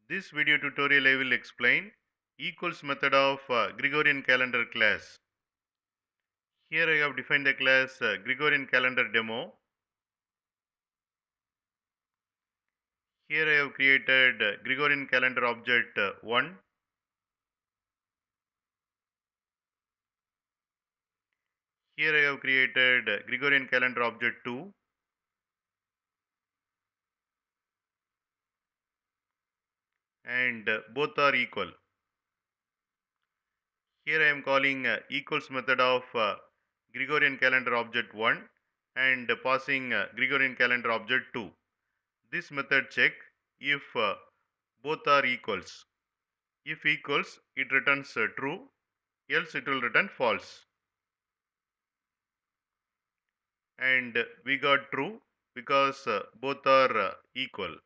This video tutorial I will explain equals method of Gregorian calendar class. Here I have defined the class Gregorian calendar demo. Here I have created Gregorian calendar object 1. Here I have created Gregorian calendar object 2. And both are equal. Here I am calling equals method of Gregorian calendar object 1 and passing Gregorian calendar object 2. This method check if both are equals. If equals, it returns true, else it will return false. And we got true because both are equal.